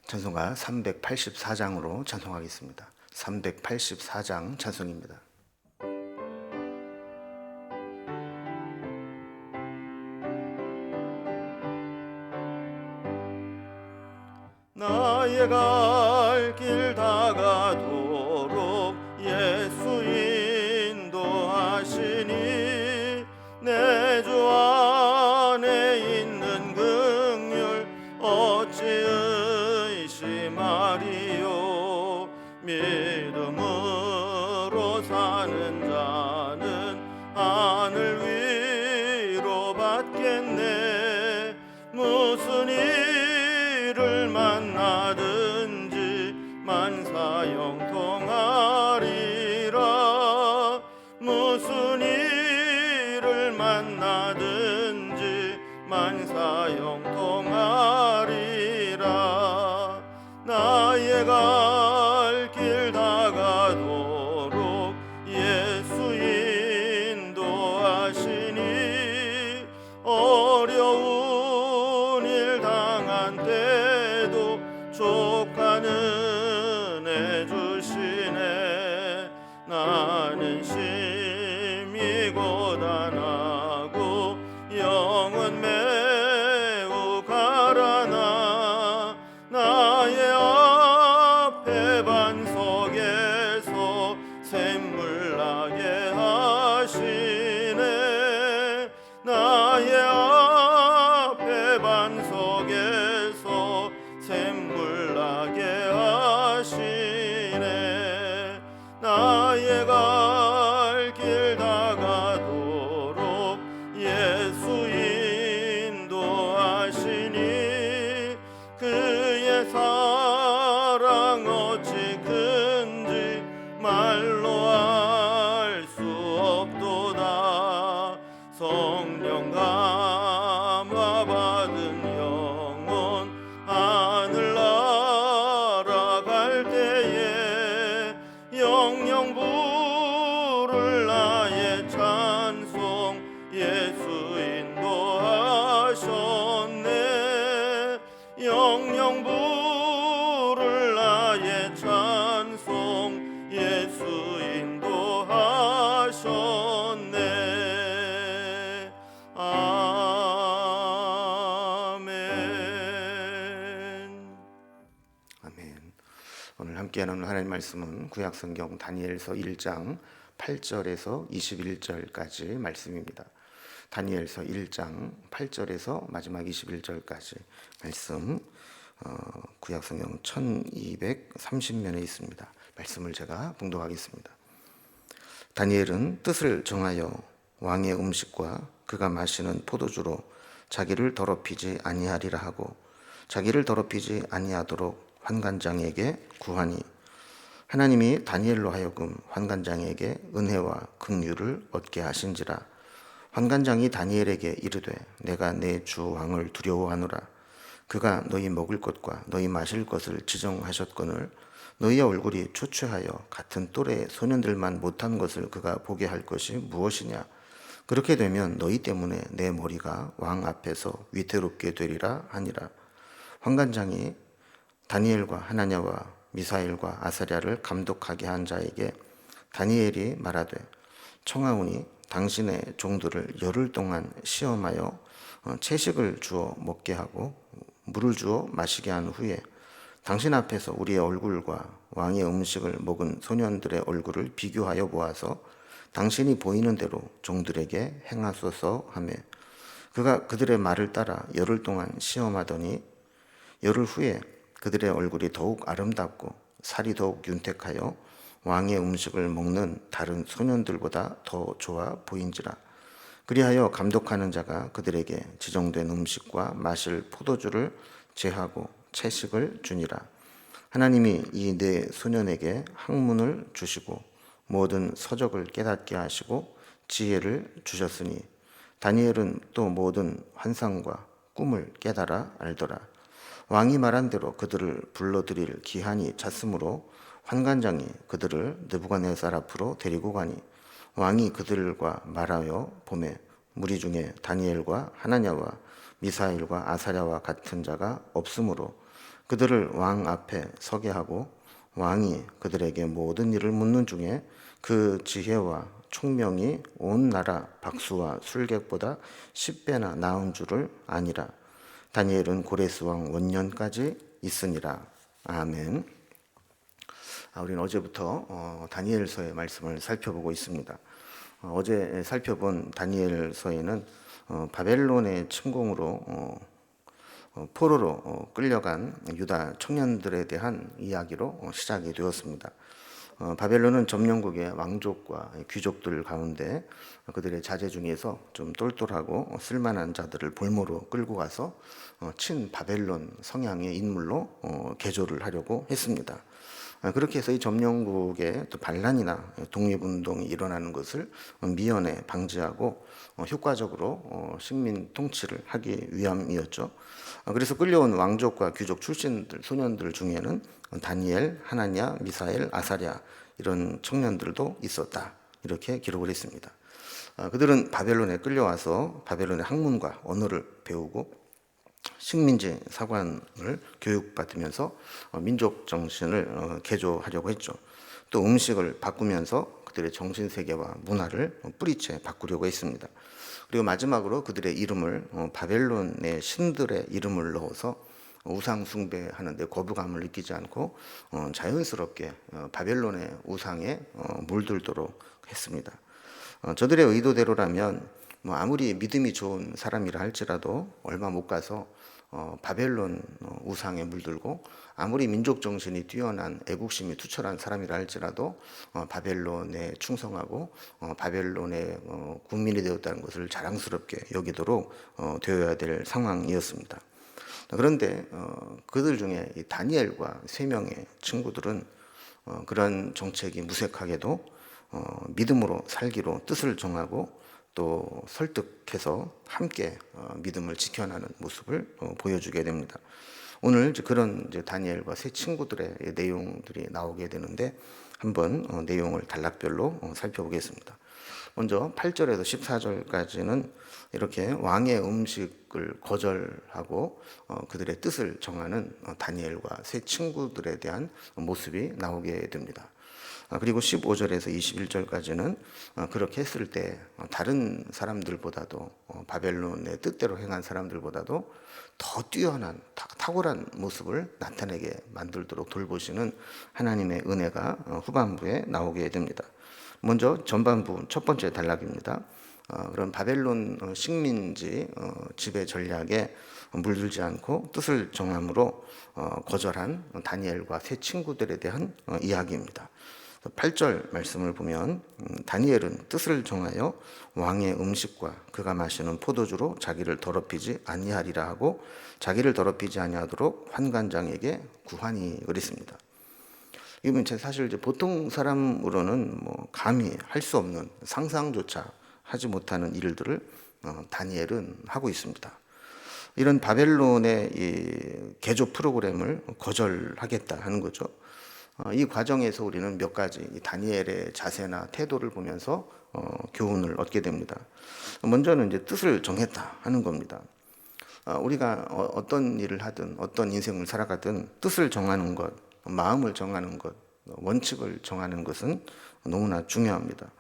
찬송가 384장으로 찬송하겠습니다. 384장 찬송입니다. 나의 갈 길 다가도록 예수 인도하시니 내 주 안에 있는 긍휼 어찌 의심하리요. 믿음으로 사는 자는 하늘 위로 받겠네. 무슨 일을 만나든지 만사형통하리라. 무슨 일을 만나든지 만사형통하리라. 나의 갈 길 다가도록 예수 인도하시니 어려운 일 당한 때도 족한 은혜 주시네. 나는 심히 고단하고 영은 매우 가라나. 나의 앞에 반석에서 샘물 나게 하시네. 나의 앞에 반석에서 샘물 나게 하시네. 나의 갈 길 다가도록 예수 인도하시니 그의 사랑 어찌 큰지 말로 알 수 없도다. 성령 감화 받은 영혼 하늘 날아갈 때에 영영 부를 나의 찬송 예수 인도하셨네. 영영 부를 나의 찬송 예수 인도하셨네. 아멘. 아멘. 오늘 함께 나눌 하나님 말씀은 구약성경 다니엘서 1장 8절에서 21절까지 말씀입니다. 다니엘서 1장 8절에서 마지막 21절까지 말씀, 구약성경 1230면에 있습니다. 말씀을 제가 봉독하겠습니다. 다니엘은 뜻을 정하여 왕의 음식과 그가 마시는 포도주로 자기를 더럽히지 아니하리라 하고 자기를 더럽히지 아니하도록 환관장에게 구하니 하나님이 다니엘로 하여금 환관장에게 은혜와 긍휼을 얻게 하신지라. 환관장이 다니엘에게 이르되 내가 내 주 왕을 두려워하노라. 그가 너희 먹을 것과 너희 마실 것을 지정하셨거늘 너희의 얼굴이 초췌하여 같은 또래의 소년들만 못한 것을 그가 보게 할 것이 무엇이냐. 그렇게 되면 너희 때문에 내 머리가 왕 앞에서 위태롭게 되리라 하니라. 환관장이 다니엘과 하나냐와 미사엘과 아사랴를 감독하게 한 자에게 다니엘이 말하되 청하오니 당신의 종들을 열흘 동안 시험하여 채식을 주어 먹게 하고 물을 주어 마시게 한 후에 당신 앞에서 우리의 얼굴과 왕의 음식을 먹은 소년들의 얼굴을 비교하여 보아서 당신이 보이는 대로 종들에게 행하소서 하며 그가 그들의 말을 따라 열흘 동안 시험하더니 열흘 후에 그들의 얼굴이 더욱 아름답고 살이 더욱 윤택하여 왕의 음식을 먹는 다른 소년들보다 더 좋아 보인지라. 그리하여 감독하는 자가 그들에게 지정된 음식과 마실 포도주를 제하고 채식을 주니라. 하나님이 이 네 소년에게 학문을 주시고 모든 서적을 깨닫게 하시고 지혜를 주셨으니 다니엘은 또 모든 환상과 꿈을 깨달아 알더라. 왕이 말한 대로 그들을 불러들일 기한이 찼으므로 환관장이 그들을 느부갓네살 앞으로 데리고 가니 왕이 그들과 말하여 보매 무리 중에 다니엘과 하나냐와 미사엘과 아사랴와 같은 자가 없으므로 그들을 왕 앞에 서게 하고 왕이 그들에게 모든 일을 묻는 중에 그 지혜와 총명이 온 나라 박수와 술객보다 10배나 나은 줄을 아니라. 다니엘은 고레스 왕 원년까지 있으니라. 아멘. 우리는 어제부터 다니엘서의 말씀을 살펴보고 있습니다. 어제 살펴본 다니엘서에는 바벨론의 침공으로 포로로 끌려간 유다 청년들에 대한 이야기로 시작이 되었습니다. 바벨론은 점령국의 왕족과 귀족들 가운데 그들의 자제 중에서 좀 똘똘하고 쓸만한 자들을 볼모로 끌고 가서 친 바벨론 성향의 인물로 개조를 하려고 했습니다. 그렇게 해서 이 점령국의 또 반란이나 독립운동이 일어나는 것을 미연에 방지하고 효과적으로 식민 통치를 하기 위함이었죠. 그래서 끌려온 왕족과 귀족 출신들, 소년들 중에는 다니엘, 하나냐, 미사엘, 아사랴 이런 청년들도 있었다. 이렇게 기록을 했습니다. 그들은 바벨론에 끌려와서 바벨론의 학문과 언어를 배우고 식민지 사관을 교육받으면서 민족 정신을 개조하려고 했죠. 또 음식을 바꾸면서 그들의 정신세계와 문화를 뿌리채 바꾸려고 했습니다. 그리고 마지막으로 그들의 이름을 바벨론의 신들의 이름을 넣어서 우상 숭배하는데 거부감을 느끼지 않고 자연스럽게 바벨론의 우상에 물들도록 했습니다. 저들의 의도대로라면 아무리 믿음이 좋은 사람이라 할지라도 얼마 못 가서 바벨론 우상에 물들고 아무리 민족 정신이 뛰어난 애국심이 투철한 사람이라 할지라도 바벨론에 충성하고 바벨론의 국민이 되었다는 것을 자랑스럽게 여기도록 되어야 될 상황이었습니다. 그런데 그들 중에 이 다니엘과 3명의 친구들은 그런 정책이 무색하게도 믿음으로 살기로 뜻을 정하고 또 설득해서 함께 믿음을 지켜나는 모습을 보여주게 됩니다. 오늘 그런 다니엘과 세 친구들의 내용들이 나오게 되는데 한번 내용을 단락별로 살펴보겠습니다. 먼저 8절에서 14절까지는 이렇게 왕의 음식을 거절하고 그들의 뜻을 정하는 다니엘과 세 친구들에 대한 모습이 나오게 됩니다. 그리고 15절에서 21절까지는 그렇게 했을 때 다른 사람들보다도 바벨론의 뜻대로 행한 사람들보다도 더 뛰어난 탁월한 모습을 나타내게 만들도록 돌보시는 하나님의 은혜가 후반부에 나오게 됩니다. 먼저 전반부 첫 번째 단락입니다. 그런 바벨론 식민지 지배 전략에 물들지 않고 뜻을 정함으로 거절한 다니엘과 세 친구들에 대한 이야기입니다. 8절 말씀을 보면 다니엘은 뜻을 정하여 왕의 음식과 그가 마시는 포도주로 자기를 더럽히지 아니하리라 하고 자기를 더럽히지 아니하도록 환관장에게 구하니 그랬습니다. 이건 사실 보통 사람으로는 감히 할 수 없는 상상조차 하지 못하는 일들을 다니엘은 하고 있습니다. 이런 바벨론의 이 개조 프로그램을 거절하겠다 하는 거죠. 이 과정에서 우리는 몇 가지 다니엘의 자세나 태도를 보면서 교훈을 얻게 됩니다. 먼저는 뜻을 정했다 하는 겁니다. 우리가 어떤 일을 하든 어떤 인생을 살아가든 뜻을 정하는 것, 마음을 정하는 것, 원칙을 정하는 것은 너무나 중요합니다.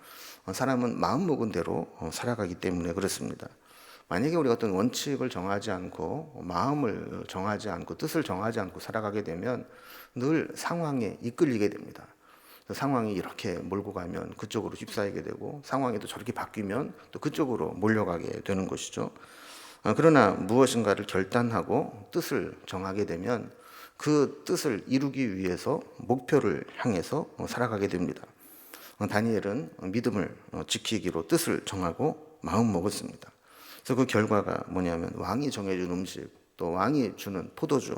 사람은 마음 먹은 대로 살아가기 때문에 그렇습니다. 만약에 우리가 어떤 원칙을 정하지 않고 마음을 정하지 않고 뜻을 정하지 않고 살아가게 되면 늘 상황에 이끌리게 됩니다. 상황이 이렇게 몰고 가면 그쪽으로 휩싸이게 되고 상황이 또 저렇게 바뀌면 또 그쪽으로 몰려가게 되는 것이죠. 그러나 무엇인가를 결단하고 뜻을 정하게 되면 그 뜻을 이루기 위해서 목표를 향해서 살아가게 됩니다. 다니엘은 믿음을 지키기로 뜻을 정하고 마음 먹었습니다. 그래서 그 결과가 뭐냐면 왕이 정해준 음식 또 왕이 주는 포도주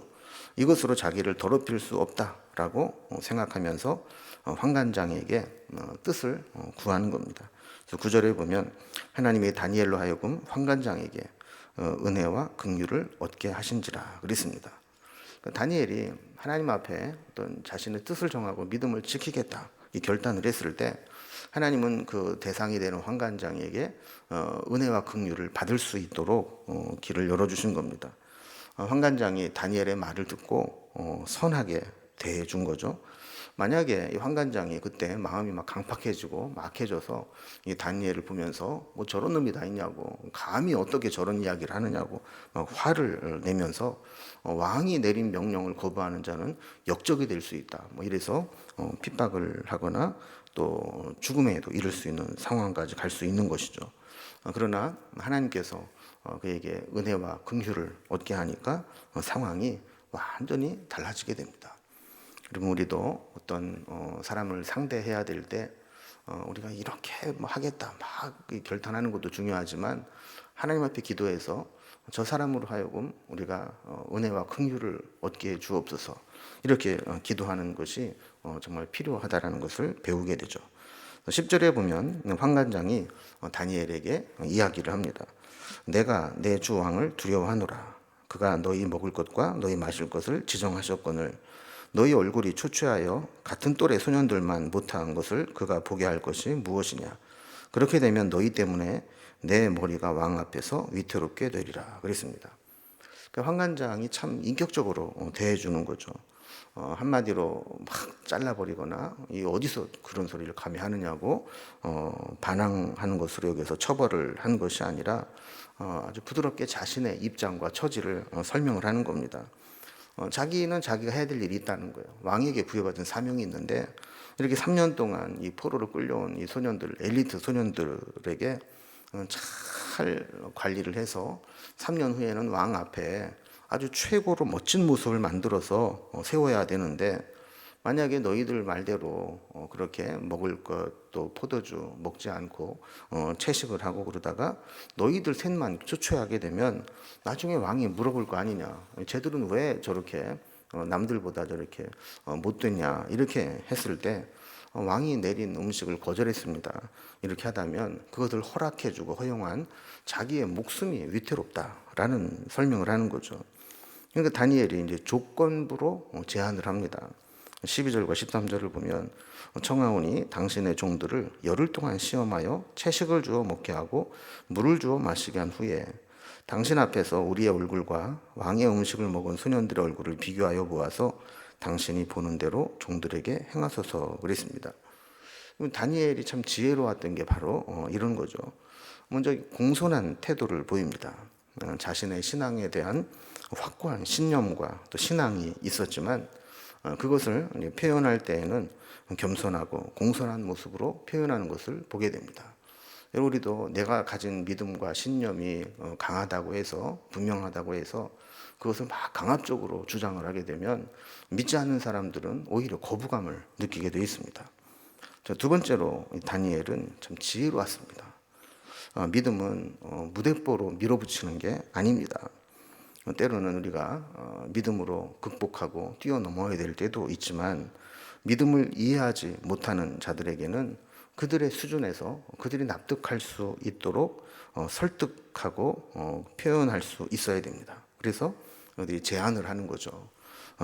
이것으로 자기를 더럽힐 수 없다라고 생각하면서 환관장에게 뜻을 구하는 겁니다. 그래서 9절에 보면 하나님이 다니엘로 하여금 환관장에게 은혜와 긍휼을 얻게 하신지라 그랬습니다. 다니엘이 하나님 앞에 어떤 자신의 뜻을 정하고 믿음을 지키겠다 이 결단을 했을 때 하나님은 그 대상이 되는 환관장에게 은혜와 긍휼을 받을 수 있도록 길을 열어주신 겁니다. 환관장이 다니엘의 말을 듣고 선하게 대해준 거죠. 만약에 이 환관장이 그때 마음이 막 강팍해지고 막해져서 이 다니엘을 보면서 뭐 저런 놈이 다 있냐고, 감히 어떻게 저런 이야기를 하느냐고 막 화를 내면서 왕이 내린 명령을 거부하는 자는 역적이 될 수 있다, 뭐 이래서 핍박을 하거나 또 죽음에도 이를 수 있는 상황까지 갈 수 있는 것이죠. 그러나 하나님께서 그에게 은혜와 긍휼을 얻게 하니까 상황이 완전히 달라지게 됩니다. 그러면 우리도 어떤 사람을 상대해야 될 때 우리가 이렇게 뭐 하겠다 막 결단하는 것도 중요하지만, 하나님 앞에 기도해서 저 사람으로 하여금 우리가 은혜와 긍휼을 얻게 해 주옵소서, 이렇게 기도하는 것이 정말 필요하다라는 것을 배우게 되죠. 10절에 보면 환관장이 다니엘에게 이야기를 합니다. 내가 내 주 왕을 두려워하노라. 그가 너희 먹을 것과 너희 마실 것을 지정하셨거늘 너희 얼굴이 초췌하여 같은 또래 소년들만 못한 것을 그가 보게 할 것이 무엇이냐. 그렇게 되면 너희 때문에 내 머리가 왕 앞에서 위태롭게 되리라 그랬습니다. 그러니까 환관장이 참 인격적으로 대해주는 거죠. 한마디로 막 잘라버리거나 이 어디서 그런 소리를 감히 하느냐고 반항하는 것으로 여기서 처벌을 한 것이 아니라 아주 부드럽게 자신의 입장과 처지를 설명을 하는 겁니다. 자기는 자기가 해야 될 일이 있다는 거예요. 왕에게 부여받은 사명이 있는데 이렇게 3년 동안 이 포로로 끌려온 이 소년들, 엘리트 소년들에게 잘 관리를 해서 3년 후에는 왕 앞에 아주 최고로 멋진 모습을 만들어서 세워야 되는데, 만약에 너희들 말대로 그렇게 먹을 것도 포도주 먹지 않고 채식을 하고 그러다가 너희들 셋만 초췌하게 되면 나중에 왕이 물어볼 거 아니냐. 쟤들은 왜 저렇게 남들보다 저렇게 못됐냐. 이렇게 했을 때 왕이 내린 음식을 거절했습니다. 이렇게 하다면 그것을 허락해주고 허용한 자기의 목숨이 위태롭다라는 설명을 하는 거죠. 그러니까 다니엘이 이제 조건부로 제안을 합니다. 12절과 13절을 보면 청하오니 당신의 종들을 열흘 동안 시험하여 채식을 주어 먹게 하고 물을 주어 마시게 한 후에 당신 앞에서 우리의 얼굴과 왕의 음식을 먹은 소년들의 얼굴을 비교하여 보아서 당신이 보는 대로 종들에게 행하소서 그랬습니다. 다니엘이 참 지혜로웠던 게 바로 이런 거죠. 먼저 공손한 태도를 보입니다. 자신의 신앙에 대한 확고한 신념과 또 신앙이 있었지만 그것을 표현할 때에는 겸손하고 공손한 모습으로 표현하는 것을 보게 됩니다. 우리도 내가 가진 믿음과 신념이 강하다고 해서, 분명하다고 해서 그것을 막 강압적으로 주장을 하게 되면 믿지 않는 사람들은 오히려 거부감을 느끼게 되어 있습니다. 두 번째로 다니엘은 참 지혜로웠습니다. 믿음은 무대뽀로 밀어붙이는 게 아닙니다. 때로는 우리가 믿음으로 극복하고 뛰어넘어야 될 때도 있지만, 믿음을 이해하지 못하는 자들에게는 그들의 수준에서 그들이 납득할 수 있도록 설득하고 표현할 수 있어야 됩니다. 그래서 어디 제안을 하는 거죠.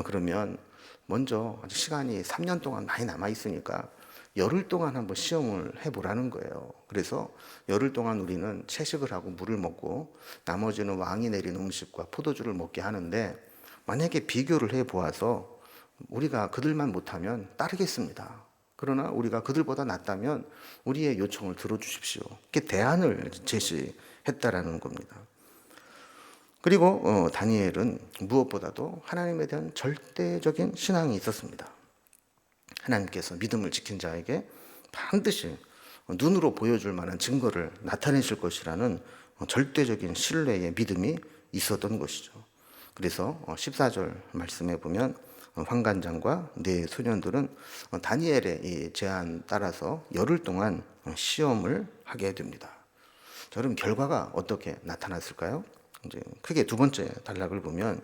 그러면 먼저 아직 시간이 3년 동안 많이 남아 있으니까 열흘 동안 한번 시험을 해보라는 거예요. 그래서 열흘 동안 우리는 채식을 하고 물을 먹고 나머지는 왕이 내린 음식과 포도주를 먹게 하는데, 만약에 비교를 해보아서 우리가 그들만 못하면 따르겠습니다. 그러나 우리가 그들보다 낫다면 우리의 요청을 들어주십시오. 이렇게 대안을 제시했다라는 겁니다. 그리고 다니엘은 무엇보다도 하나님에 대한 절대적인 신앙이 있었습니다. 하나님께서 믿음을 지킨 자에게 반드시 눈으로 보여줄 만한 증거를 나타내실 것이라는 절대적인 신뢰의 믿음이 있었던 것이죠. 그래서 14절 말씀에 보면 환관장과 네 소년들은 다니엘의 이 제안 따라서 열흘 동안 시험을 하게 됩니다. 자, 그럼 결과가 어떻게 나타났을까요? 이제 크게 두 번째 단락을 보면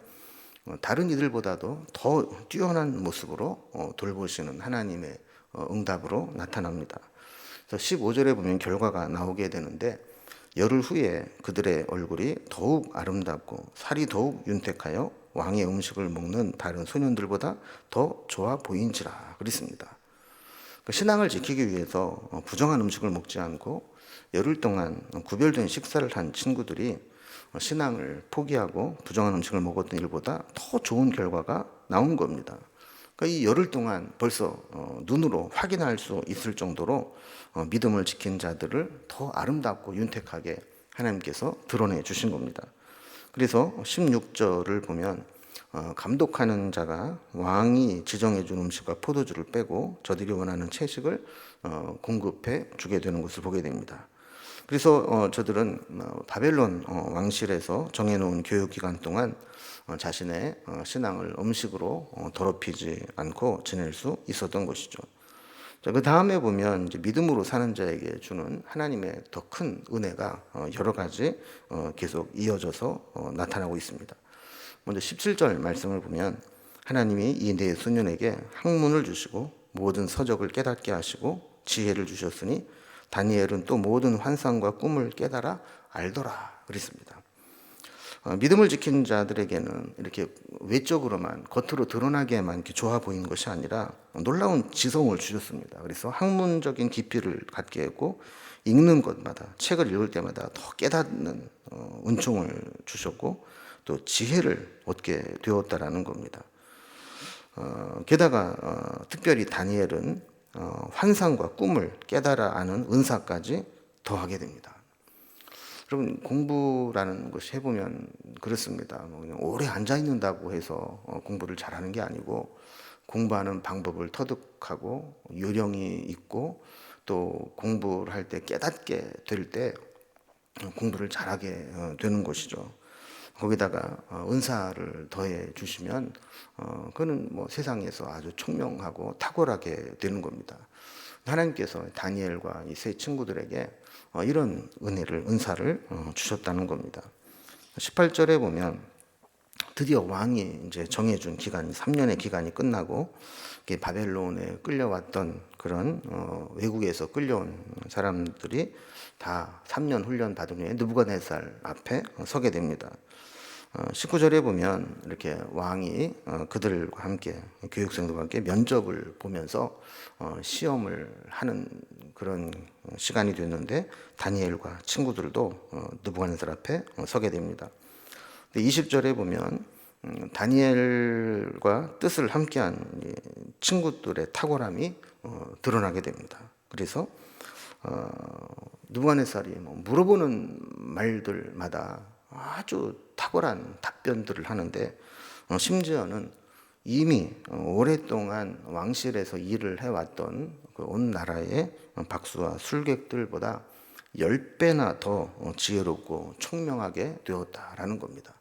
다른 이들보다도 더 뛰어난 모습으로 돌보시는 하나님의 응답으로 나타납니다. 그래서 15절에 보면 결과가 나오게 되는데, 열흘 후에 그들의 얼굴이 더욱 아름답고 살이 더욱 윤택하여 왕의 음식을 먹는 다른 소년들보다 더 좋아 보인지라 그랬습니다. 신앙을 지키기 위해서 부정한 음식을 먹지 않고 열흘 동안 구별된 식사를 한 친구들이 신앙을 포기하고 부정한 음식을 먹었던 일보다 더 좋은 결과가 나온 겁니다. 그러니까 이 열흘 동안 벌써 눈으로 확인할 수 있을 정도로 믿음을 지킨 자들을 더 아름답고 윤택하게 하나님께서 드러내 주신 겁니다. 그래서 16절을 보면 감독하는 자가 왕이 지정해 준 음식과 포도주를 빼고 저들이 원하는 채식을 공급해 주게 되는 것을 보게 됩니다. 그래서 저들은 바벨론 왕실에서 정해놓은 교육기간 동안 자신의 신앙을 음식으로 더럽히지 않고 지낼 수 있었던 것이죠. 그 다음에 보면 이제 믿음으로 사는 자에게 주는 하나님의 더 큰 은혜가 여러 가지 계속 이어져서 나타나고 있습니다. 먼저 17절 말씀을 보면 하나님이 이 네 소년에게 학문을 주시고 모든 서적을 깨닫게 하시고 지혜를 주셨으니 다니엘은 또 모든 환상과 꿈을 깨달아 알더라 그랬습니다. 믿음을 지킨 자들에게는 이렇게 외적으로만 겉으로 드러나게만 이렇게 좋아 보이는 것이 아니라 놀라운 지성을 주셨습니다. 그래서 학문적인 깊이를 갖게 했고 읽는 것마다 책을 읽을 때마다 더 깨닫는 은총을 주셨고 또 지혜를 얻게 되었다라는 겁니다. 게다가 특별히 다니엘은 환상과 꿈을 깨달아 아는 은사까지 더하게 됩니다. 여러분 공부라는 것이 해보면 그렇습니다. 그냥 오래 앉아 있는다고 해서 공부를 잘하는 게 아니고 공부하는 방법을 터득하고 요령이 있고 또 공부를 할 때 깨닫게 될 때 공부를 잘하게 되는 것이죠. 거기다가 은사를 더해 주시면 그는 뭐 세상에서 아주 총명하고 탁월하게 되는 겁니다. 하나님께서 다니엘과 이 세 친구들에게 이런 은사를 주셨다는 겁니다. 18절에 보면 드디어 왕이 이제 정해준 기간 3년의 기간이 끝나고 바벨론에 끌려왔던 그런 외국에서 끌려온 사람들이 다 3년 훈련 받은 후에 느부갓네살 앞에 서게 됩니다. 19절에 보면 이렇게 왕이 그들과 함께 교육생들과 함께 면접을 보면서 시험을 하는 그런 시간이 됐는데 다니엘과 친구들도 느부갓네살 앞에 서게 됩니다. 20절에 보면 다니엘과 뜻을 함께한 친구들의 탁월함이 드러나게 됩니다. 그래서 느부갓네살이 물어보는 말들마다 아주 탁월한 답변들을 하는데 심지어는 이미 오랫동안 왕실에서 일을 해왔던 그 온 나라의 박수와 술객들보다 10배나 더 지혜롭고 총명하게 되었다라는 겁니다.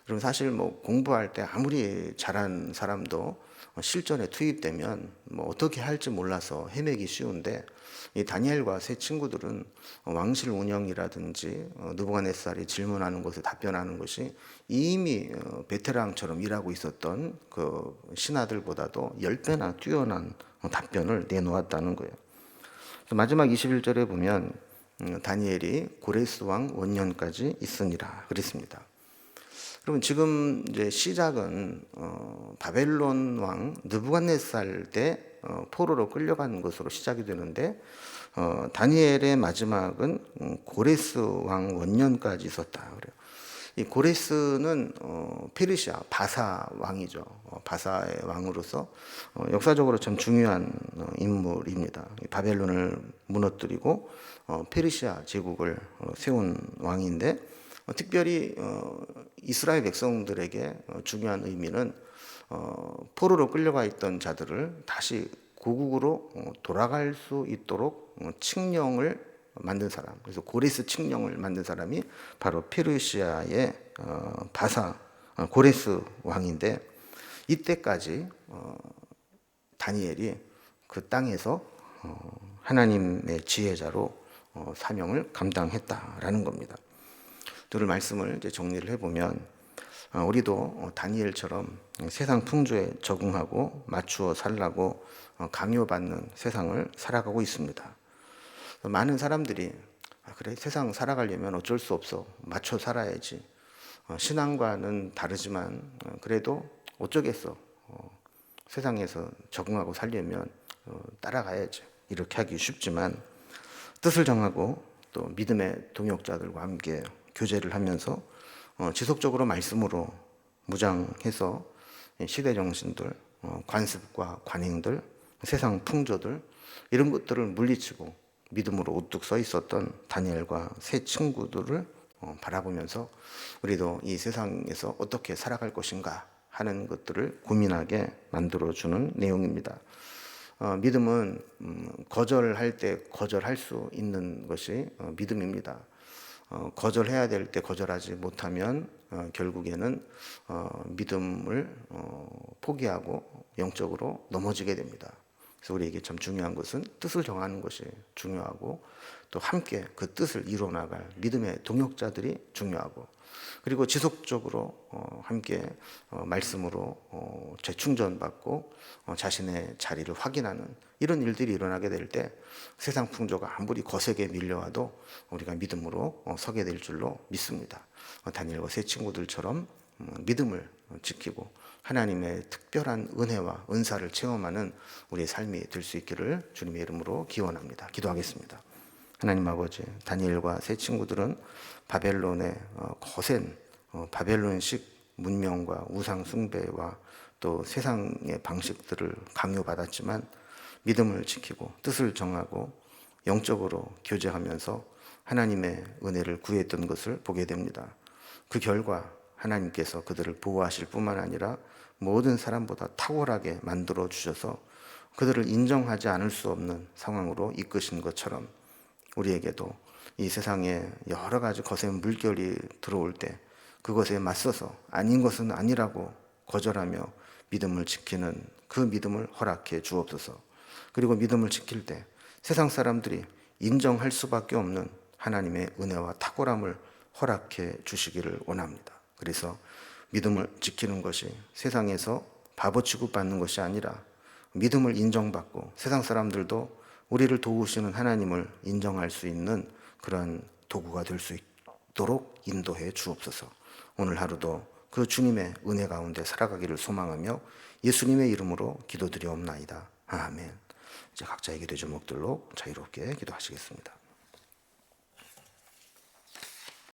그럼 사실 공부할 때 아무리 잘한 사람도 실전에 투입되면 어떻게 할지 몰라서 헤매기 쉬운데 이 다니엘과 세 친구들은 왕실 운영이라든지 느부갓네살이 질문하는 것에 답변하는 것이 이미 베테랑처럼 일하고 있었던 그 신하들보다도 10배나 뛰어난 답변을 내놓았다는 거예요. 마지막 21절에 보면 다니엘이 고레스 왕 원년까지 있으니라 그랬습니다. 그러면 지금 이제 시작은 바벨론 왕 느부갓네살 때 포로로 끌려간 것으로 시작이 되는데 다니엘의 마지막은 고레스 왕 원년까지 있었다 그래요. 이 고레스는 페르시아 바사 왕이죠. 바사의 왕으로서 역사적으로 참 중요한 인물입니다. 바벨론을 무너뜨리고 페르시아 제국을 세운 왕인데 특별히 이스라엘 백성들에게 중요한 의미는 포로로 끌려가 있던 자들을 다시 고국으로 돌아갈 수 있도록 칙령을 만든 사람, 그래서 고레스 칙령을 만든 사람이 바로 페르시아의 바사 고레스 왕인데 이때까지 다니엘이 그 땅에서 하나님의 지혜자로 사명을 감당했다라는 겁니다. 오늘 말씀을 이제 정리를 해보면 우리도 다니엘처럼 세상 풍조에 적응하고 맞추어 살라고 강요받는 세상을 살아가고 있습니다. 많은 사람들이 그래 세상 살아가려면 어쩔 수 없어 맞춰 살아야지 신앙과는 다르지만 그래도 어쩌겠어 세상에서 적응하고 살려면 따라가야지 이렇게 하기 쉽지만 뜻을 정하고 또 믿음의 동역자들과 함께 교제를 하면서 지속적으로 말씀으로 무장해서 시대 정신들, 관습과 관행들, 세상 풍조들 이런 것들을 물리치고 믿음으로 우뚝 서 있었던 다니엘과 세 친구들을 바라보면서 우리도 이 세상에서 어떻게 살아갈 것인가 하는 것들을 고민하게 만들어주는 내용입니다. 믿음은 거절할 때 거절할 수 있는 것이 믿음입니다. 거절해야 될 때 거절하지 못하면 결국에는 믿음을 포기하고 영적으로 넘어지게 됩니다. 그래서 우리에게 참 중요한 것은 뜻을 정하는 것이 중요하고 또 함께 그 뜻을 이루어나갈 믿음의 동역자들이 중요하고 그리고 지속적으로 함께 말씀으로 재충전받고 자신의 자리를 확인하는 이런 일들이 일어나게 될 때 세상 풍조가 아무리 거세게 밀려와도 우리가 믿음으로 서게 될 줄로 믿습니다. 다니엘과 세 친구들처럼 믿음을 지키고 하나님의 특별한 은혜와 은사를 체험하는 우리의 삶이 될 수 있기를 주님의 이름으로 기원합니다. 기도하겠습니다. 하나님 아버지, 다니엘과 세 친구들은 바벨론의 거센 바벨론식 문명과 우상 숭배와 또 세상의 방식들을 강요받았지만 믿음을 지키고 뜻을 정하고 영적으로 교제하면서 하나님의 은혜를 구했던 것을 보게 됩니다. 그 결과 하나님께서 그들을 보호하실 뿐만 아니라 모든 사람보다 탁월하게 만들어 주셔서 그들을 인정하지 않을 수 없는 상황으로 이끄신 것처럼 우리에게도 이 세상에 여러 가지 거센 물결이 들어올 때 그것에 맞서서 아닌 것은 아니라고 거절하며 믿음을 지키는 그 믿음을 허락해 주옵소서. 그리고 믿음을 지킬 때 세상 사람들이 인정할 수밖에 없는 하나님의 은혜와 탁월함을 허락해 주시기를 원합니다. 그래서 믿음을 지키는 것이 세상에서 바보 취급받는 것이 아니라 믿음을 인정받고 세상 사람들도 우리를 도우시는 하나님을 인정할 수 있는 그런 도구가 될 수 있도록 인도해 주옵소서. 오늘 하루도 그 주님의 은혜 가운데 살아가기를 소망하며 예수님의 이름으로 기도드리옵나이다. 아멘. 이제 각자의 기도 제목들로 자유롭게 기도하시겠습니다.